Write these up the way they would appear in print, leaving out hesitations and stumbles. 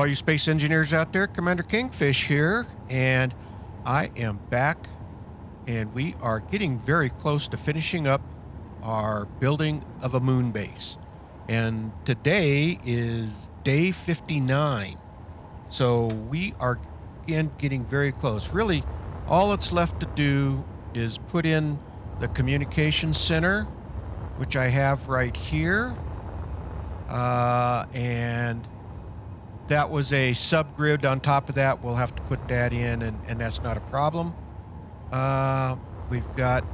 all you space engineers out there. Commander Kingfish here, and I am back, and we are getting very close to finishing up our building of a moon base. And today is day 59, so we are again getting very close. Really, all that's left to do is put in the communications center, which I have right here, and that was a subgrid on top of that. We'll have to put that in, and that's not a problem. We've got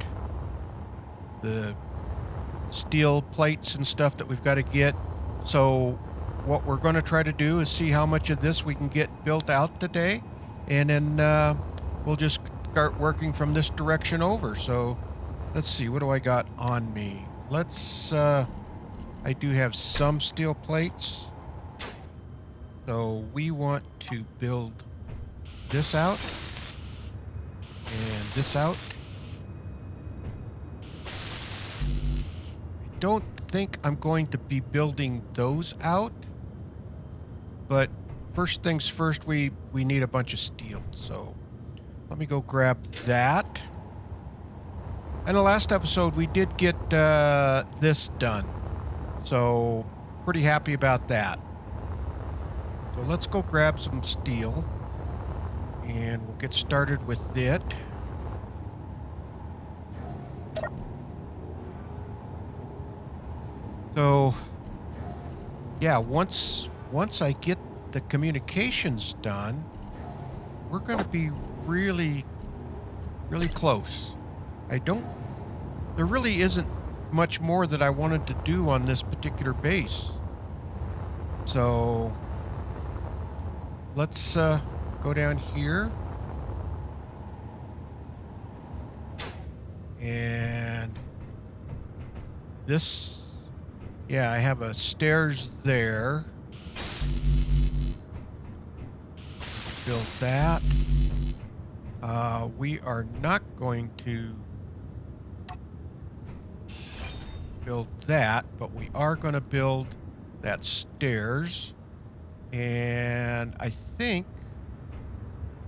the steel plates and stuff that we've got to get. So what we're going to try to do is see how much of this we can get built out today, and then we'll just start working from this direction over. So let's see, what do I got on me? I do have some steel plates. So we want to build this out and this out. I don't think I'm going to be building those out, but first things first, we need a bunch of steel. So let me go grab that. In the last episode, we did get this done, so pretty happy about that. So let's go grab some steel, and we'll get started with it. So, yeah, once I get the communications done, we're going to be really, really close. There really isn't much more that I wanted to do on this particular base. So let's go down here, and this, yeah, I have a stairs there. Build that. We are not going to build that, but we are going to build that stairs. And I think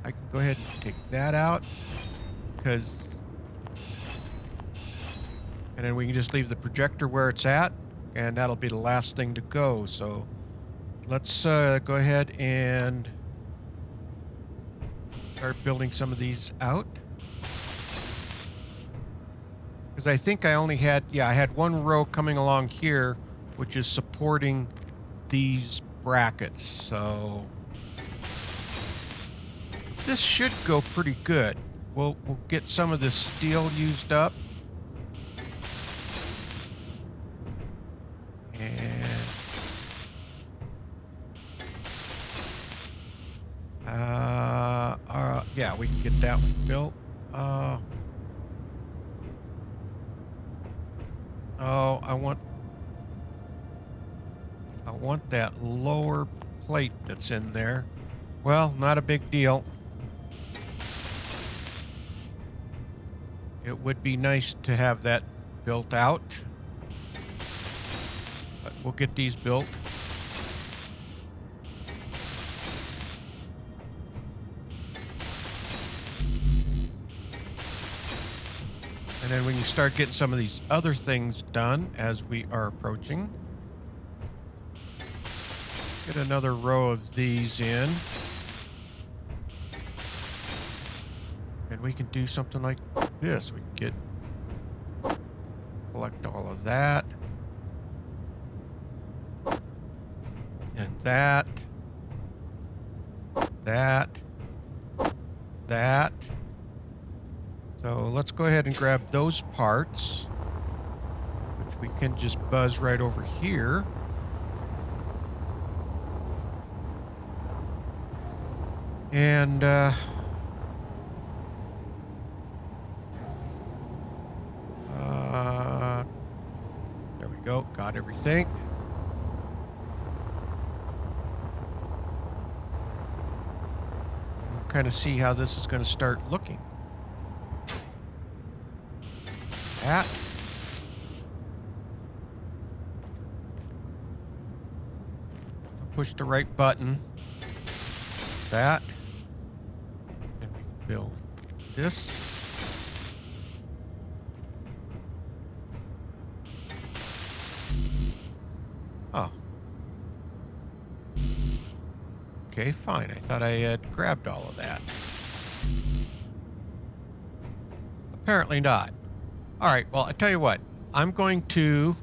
I can go ahead and take that out, and then we can just leave the projector where it's at, and that'll be the last thing to go. So let's go ahead and start building some of these out. Because I think I only had, I had one row coming along here, which is supporting these brackets. So this should go pretty good. We'll get some of this steel used up. And yeah, we can get that one built. Oh, I want that lower plate that's in there. Well, not a big deal. It would be nice to have that built out, but we'll get these built. And then we can start getting some of these other things done as we are approaching. Get another row of these in. And we can do something like this. We can collect all of that. And that. That. So let's go ahead and grab those parts, which we can just buzz right over here. And there we go, got everything. We'll kind of see how this is going to start looking. That. Push the right button. that. And we can build this. Oh. Okay, fine. I thought I had grabbed all of that. Apparently not. All right, well, I tell you what. I'm going to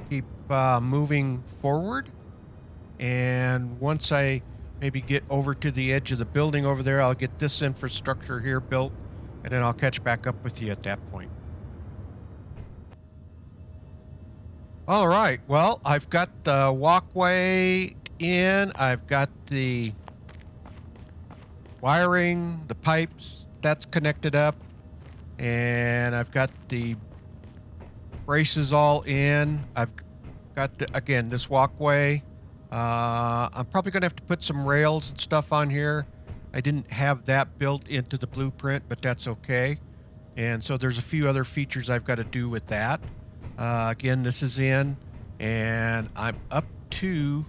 keep moving forward. And once I maybe get over to the edge of the building over there, I'll get this infrastructure here built, and then I'll catch back up with you at that point. All right, well, I've got the walkway in, I've got the wiring, the pipes, that's connected up, and I've got the braces all in. I've got, again, this walkway. I'm probably going to have to put some rails and stuff on here. I didn't have that built into the blueprint, but that's okay. And so there's a few other features I've got to do with that. Again, this is in, and I'm up to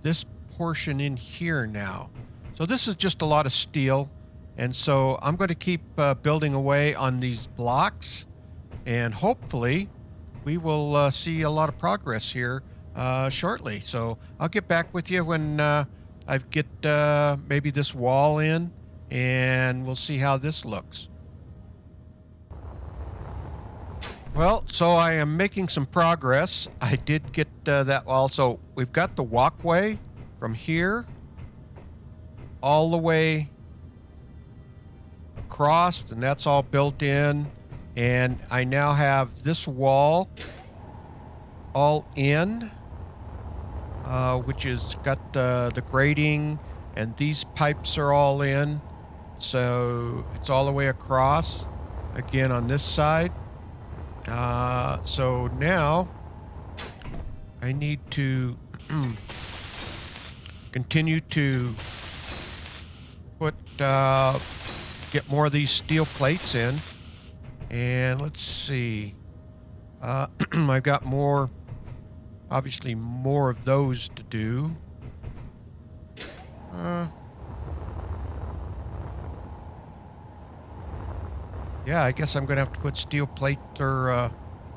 this portion in here now. So this is just a lot of steel. And so I'm going to keep building away on these blocks, and hopefully we will see a lot of progress here shortly. So I'll get back with you when I get maybe this wall in, and we'll see how this looks. Well, so I am making some progress. I did get that wall. So we've got the walkway from here all the way across, and that's all built in. And I now have this wall all in, which has got the grading, and these pipes are all in. So it's all the way across, again on this side. So now I need to continue to put get more of these steel plates in. And let's see, I've got more, obviously more of those to do. Yeah, I guess I'm gonna have to put steel plate or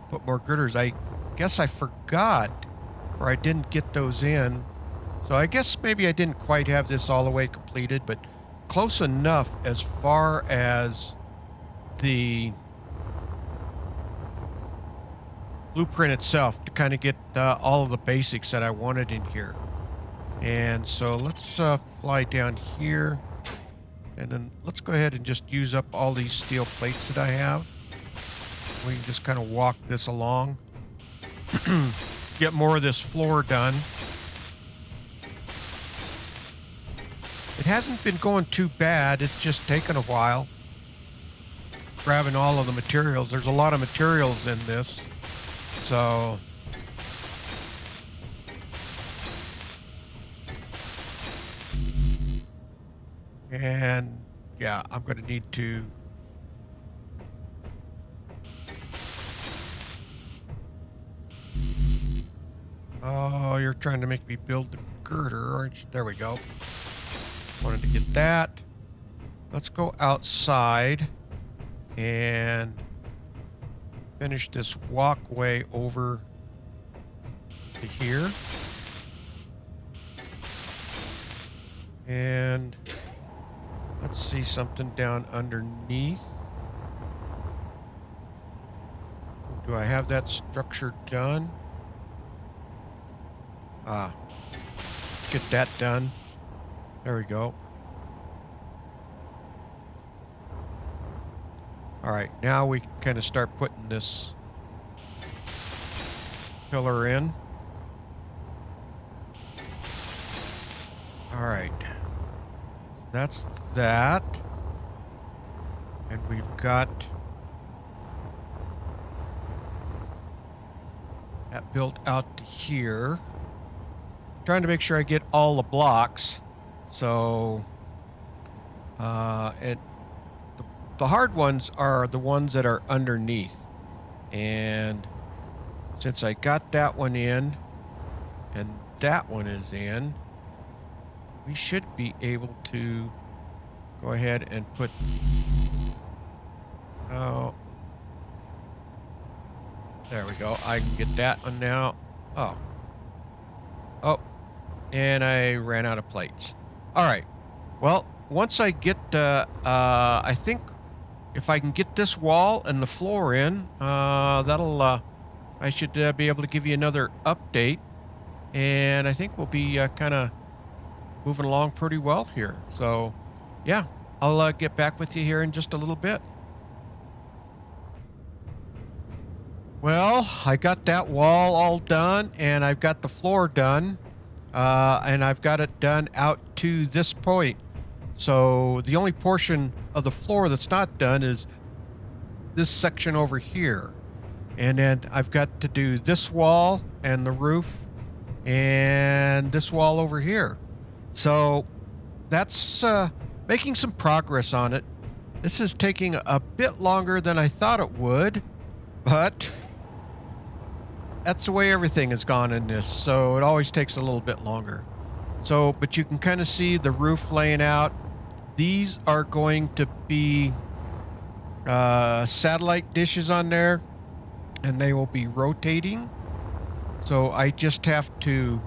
put more girders. I guess I forgot, or I didn't get those in. So I guess maybe I didn't quite have this all the way completed, but close enough as far as the blueprint itself to kind of get all of the basics that I wanted in here. And so let's fly down here, and then let's go ahead and just use up all these steel plates that I have. We can just kind of walk this along, get more of this floor done. It hasn't been going too bad. It's just taken a while grabbing all of the materials. There's a lot of materials in this, so and yeah, I'm going to need to oh, you're trying to make me build the girder, aren't you? There we go. Wanted to get that. Let's go outside and finish this walkway over to here. And let's see something down underneath. Do I have that structure done? Get that done. There we go. All right, now we can kind of start putting this pillar in. All right, so that's that. And we've got that built out to here. Trying to make sure I get all the blocks. So, and the hard ones are the ones that are underneath. And since I got that one in, and that one is in, we should be able to go ahead and put, oh, there we go. I can get that one now. Oh. Oh, and I ran out of plates. All right. Well, once I get, I think if I can get this wall and the floor in, that'll, I should be able to give you another update. And I think we'll be kind of moving along pretty well here. So, yeah, I'll get back with you here in just a little bit. Well, I got that wall all done, and I've got the floor done, and I've got it done out to this point. So the only portion of the floor that's not done is this section over here. And then I've got to do this wall and the roof and this wall over here. So that's making some progress on it. This is taking a bit longer than I thought it would, but that's the way everything has gone in this, so it always takes a little bit longer. So, but you can kind of see the roof laying out. These are going to be satellite dishes on there, and they will be rotating. So I just have to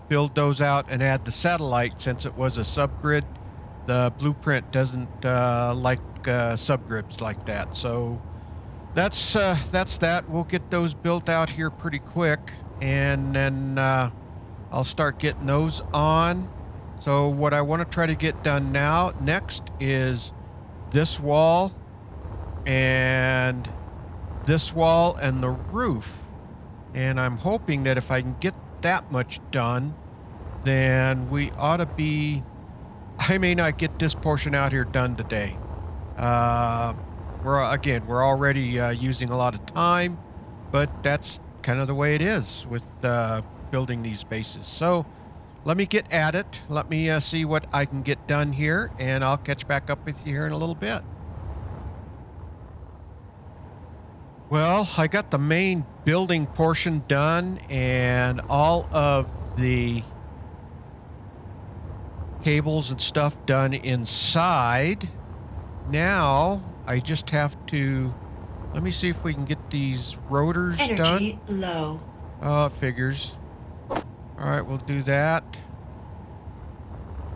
build those out and add the satellite. Since it was a subgrid, the blueprint doesn't like subgrids like that. So that's that. We'll get those built out here pretty quick, and then I'll start getting those on. So what I want to try to get done now next is this wall and this wall and the roof. And I'm hoping that if I can get that much done, then we ought to be, I may not get this portion out here done today. We're already using a lot of time, but that's kind of the way it is with building these bases. So let me get at it. Let me see what I can get done here, and I'll catch back up with you here in a little bit. Well, I got the main building portion done and all of the cables and stuff done inside. Now I just have to, let me see if we can get these rotors done. Energy low. Oh, it figures. All right, we'll do that.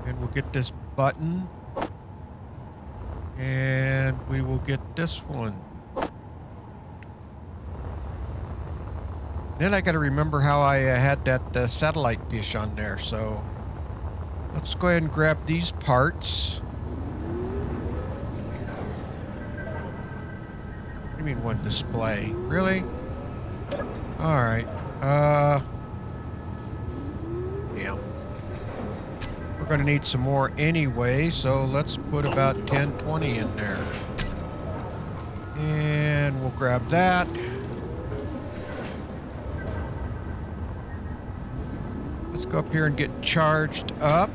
And we'll get this button. And we will get this one. Then I got to remember how I had that satellite dish on there. So let's go ahead and grab these parts. What do you mean one display? Really? All right. Yeah. We're going to need some more anyway, so let's put about 10, 20 in there. And we'll grab that. Let's go up here and get charged up.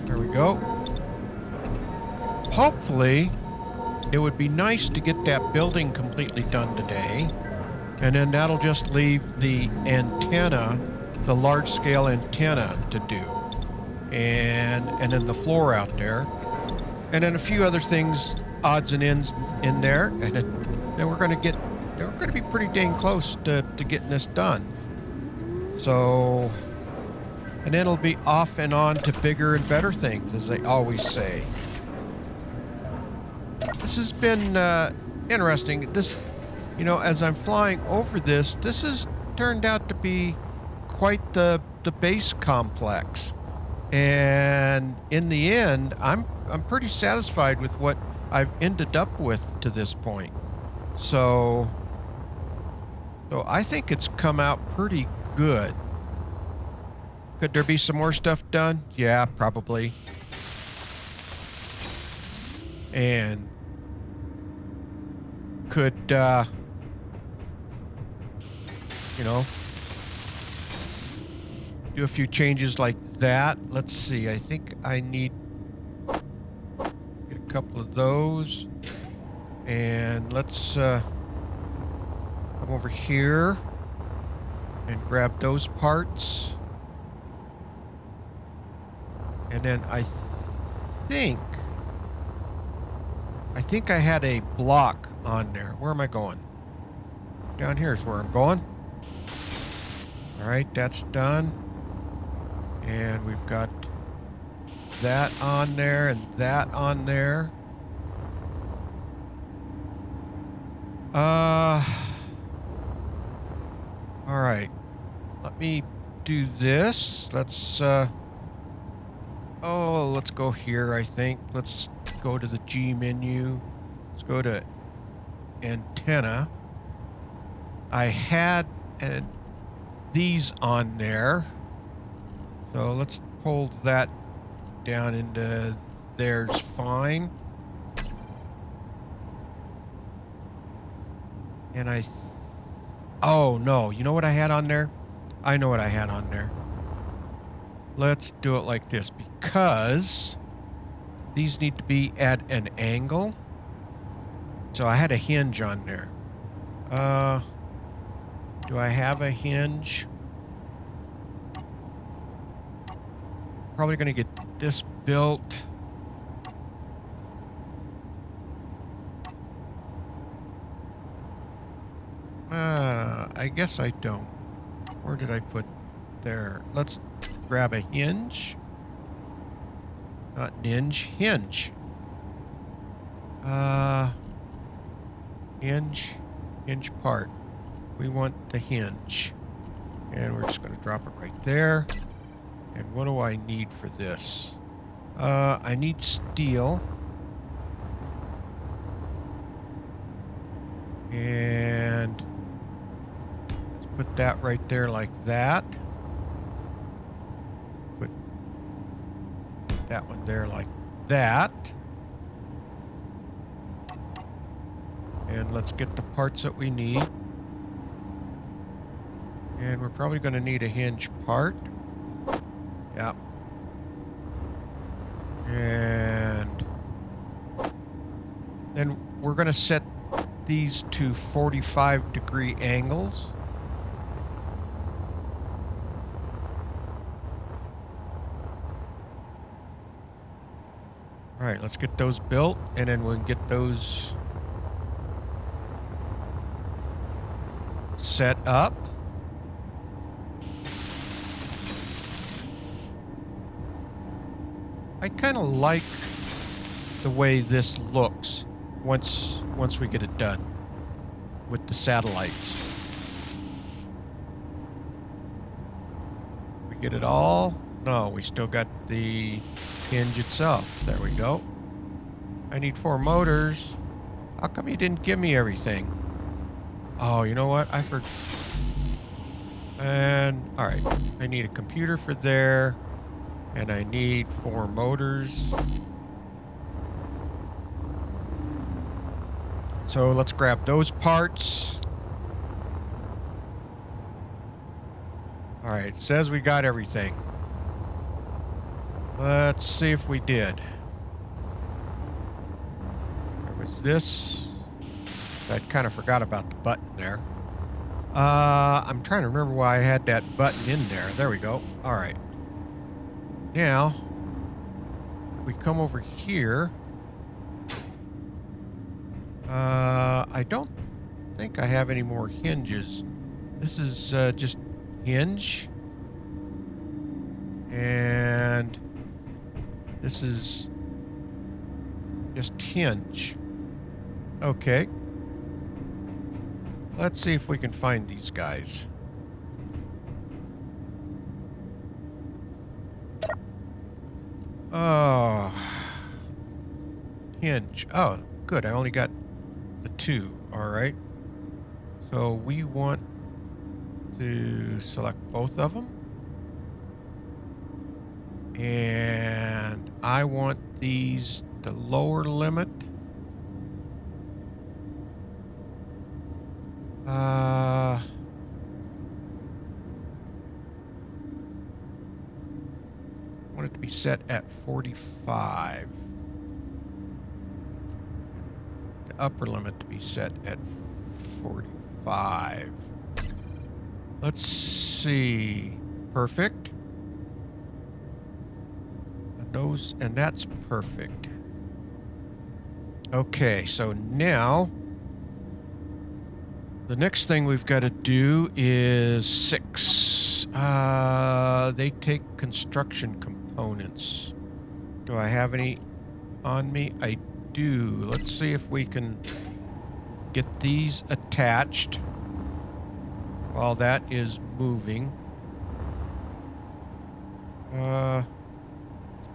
There we go. Hopefully, it would be nice to get that building completely done today, and then that'll just leave the antenna, the large-scale antenna to do, and then the floor out there, and then a few other things, odds and ends in there, and then we're going to be pretty dang close to getting this done. So, and then it'll be off and on to bigger and better things, as they always say. This has been interesting. This, you know, as I'm flying over this has turned out to be quite the base complex. And in the end, I'm pretty satisfied with what I've ended up with to this point. So I think it's come out pretty good. Could there be some more stuff done? Yeah, probably. And could, you know, do a few changes like that. Let's see, I think I need get a couple of those. And let's Come over here and grab those parts. And then I think I had a block on there. Where am I going? Down here is where I'm going. All right, that's done. And we've got that on there and that on there. All right. Let me do this. Let's let's go here, I think. Let's go to the G menu. Let's go to antenna. I had these on there. So let's pull that down into there's fine. And oh no, you know what I had on there? I know what I had on there. Let's do it like this because these need to be at an angle. So I had a hinge on there. Do I have a hinge? Probably going to get this built. I guess I don't. Where did I put there? Let's grab a hinge. Not ninge, hinge. Hinge part. We want the hinge. And we're just going to drop it right there. And what do I need for this? I need steel. And let's put that right there like that. Put that one there like that. And let's get the parts that we need. And we're probably going to need a hinge part. Yep. And then we're going to set these to 45-degree angles. All right, let's get those built, and then we'll get those set up. I kind of like the way this looks once we get it done with the satellites. We get it all? No, we still got the hinge itself. There we go. I need 4 motors. How come you didn't give me everything? Oh, you know what? I forgot. And all right, I need a computer for there, and I need 4 motors. So let's grab those parts. All right, it says we got everything. Let's see if we did. There was this. I kind of forgot about the button there. I'm trying to remember why I had that button in there. There we go. All right. Now, we come over here. I don't think I have any more hinges. This is just hinge. And this is just hinge. Okay. Let's see if we can find these guys. Oh. Hinge. Oh, good. I only got the 2. All right. So we want to select both of them. And I want these the lower limit. I want it to be set at 45. The upper limit to be set at 45. 5. Let's see. Perfect. And that's perfect. Okay, so now the next thing we've got to do is 6. They take construction components. Do I have any on me? I do. Let's see if we can get these attached while that is moving.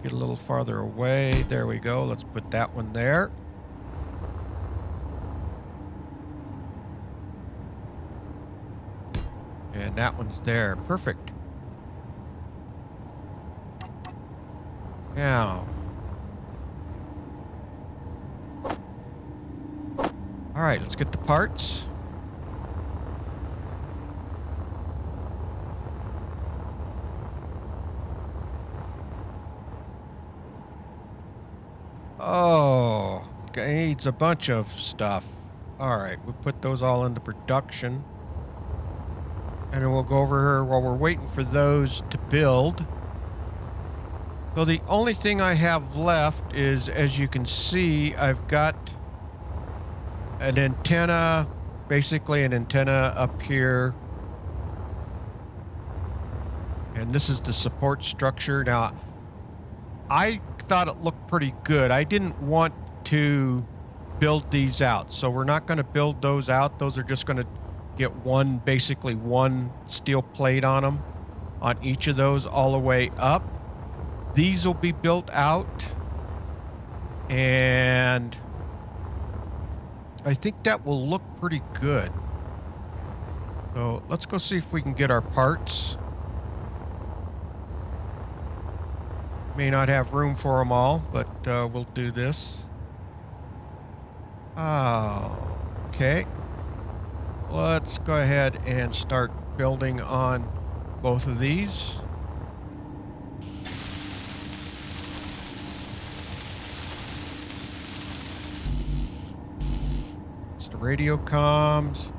Get a little farther away. There we go. Let's put that one there. And that one's there. Perfect. Now. All right, let's get the parts. Oh, needs a bunch of stuff. All right, we'll put those all into production. And then we'll go over here while we're waiting for those to build. So the only thing I have left is, as you can see, I've got an antenna, basically an antenna up here. And this is the support structure. Now, I thought it looked pretty good. I didn't want to build these out, so we're not going to build those out. Those are just going to get basically one steel plate on them, on each of those all the way up. These will be built out, and I think that will look pretty good. So let's go see if we can get our parts. May not have room for them all, but we'll do this. Okay. Let's go ahead and start building on both of these. It's the radio comms.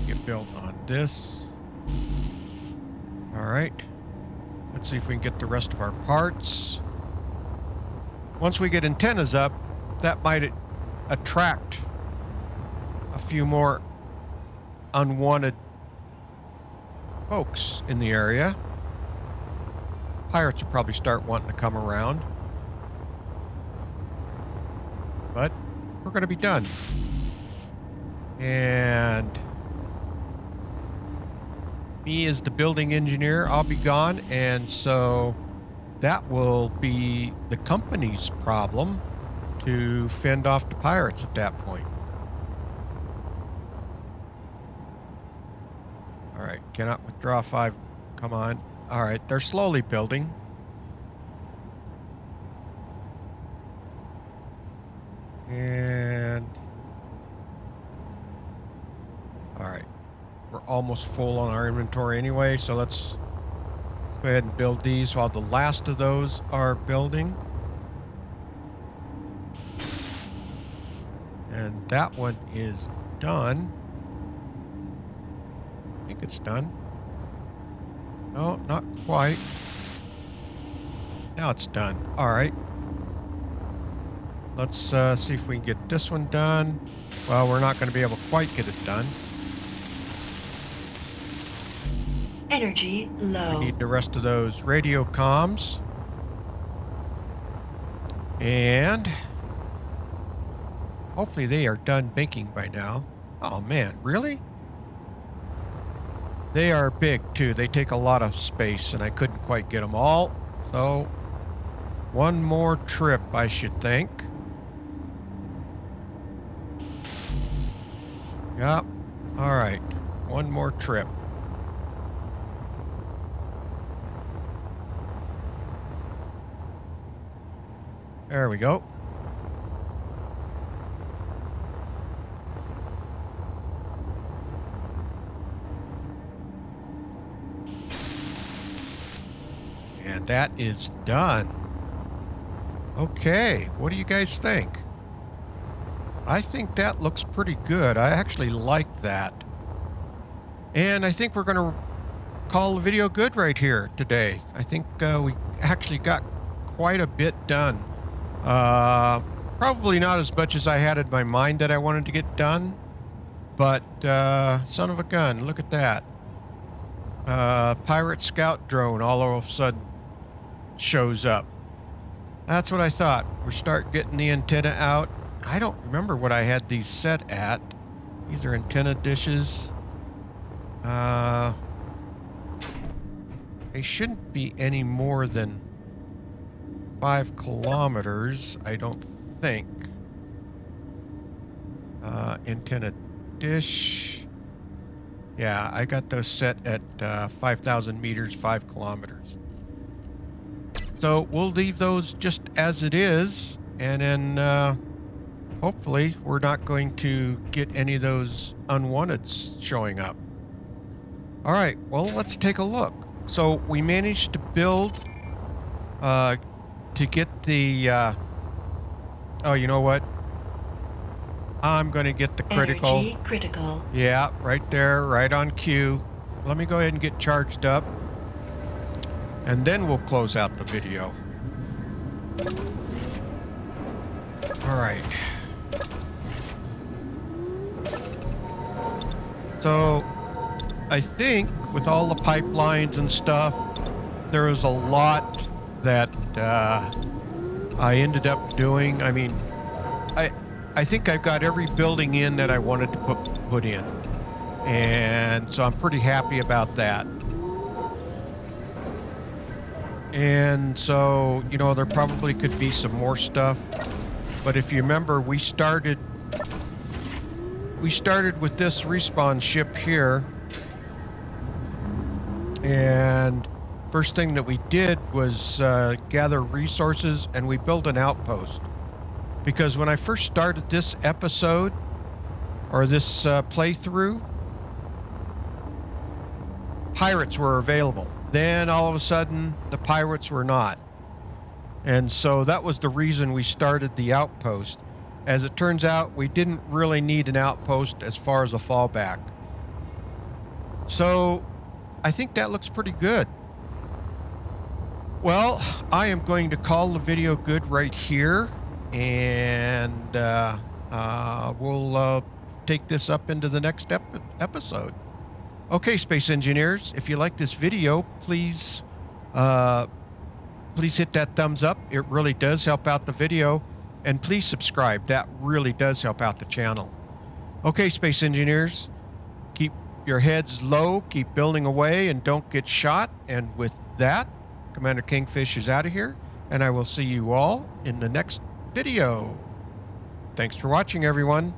Get built on this. All right. Let's see if we can get the rest of our parts. Once we get antennas up, that might attract a few more unwanted folks in the area. Pirates will probably start wanting to come around. But we're going to be done. And me as the building engineer, I'll be gone, and so that will be the company's problem to fend off the pirates at that point. All right, cannot withdraw 5. Come on. All right, they're slowly building. And all right, we're almost full on our inventory anyway, so let's go ahead and build these while the last of those are building. And that one is done. I think it's done. No, not quite. Now it's done. All right. Let's see if we can get this one done. Well, we're not going to be able to quite get it done. Energy low. We need the rest of those radio comms. And hopefully they are done baking by now. Oh man, really? They are big too. They take a lot of space, and I couldn't quite get them all. So one more trip, I should think. Yep. All right. One more trip. There we go. And that is done. Okay, what do you guys think? I think that looks pretty good. I actually like that. And I think we're going to call the video good right here today. I think we actually got quite a bit done. Probably not as much as I had in my mind that I wanted to get done, but son of a gun, look at that. Pirate scout drone all of a sudden shows up. That's what I thought. We start getting the antenna out. I don't remember what I had these set at. These are antenna dishes. They shouldn't be any more than 5 kilometers, I don't think. Antenna dish. Yeah, I got those set at 5,000 meters, 5 kilometers. So we'll leave those just as it is, and then hopefully we're not going to get any of those unwanteds showing up. All right, well, let's take a look. So we managed to build to get the oh, you know what? I'm going to get the critical. Energy critical. Yeah, right there, right on cue. Let me go ahead and get charged up, and then we'll close out the video. All right. So I think with all the pipelines and stuff, there was a lot that I ended up doing. I mean, I think I've got every building in that I wanted to put in, and so I'm pretty happy about that. And so, you know, there probably could be some more stuff, but if you remember, we started with this respawn ship here, and first thing that we did was gather resources, and we built an outpost. Because when I first started this episode, or this playthrough, pirates were available. Then all of a sudden, the pirates were not. And so that was the reason we started the outpost. As it turns out, we didn't really need an outpost as far as a fallback. So I think that looks pretty good. Well, I am going to call the video good right here. And we'll take this up into the next episode. Okay, space engineers, if you like this video, please hit that thumbs up. It really does help out the video. And please subscribe. That really does help out the channel. Okay, space engineers, keep your heads low, keep building away, and don't get shot. And with that, Commander Kingfish is out of here, and I will see you all in the next video. Thanks for watching, everyone.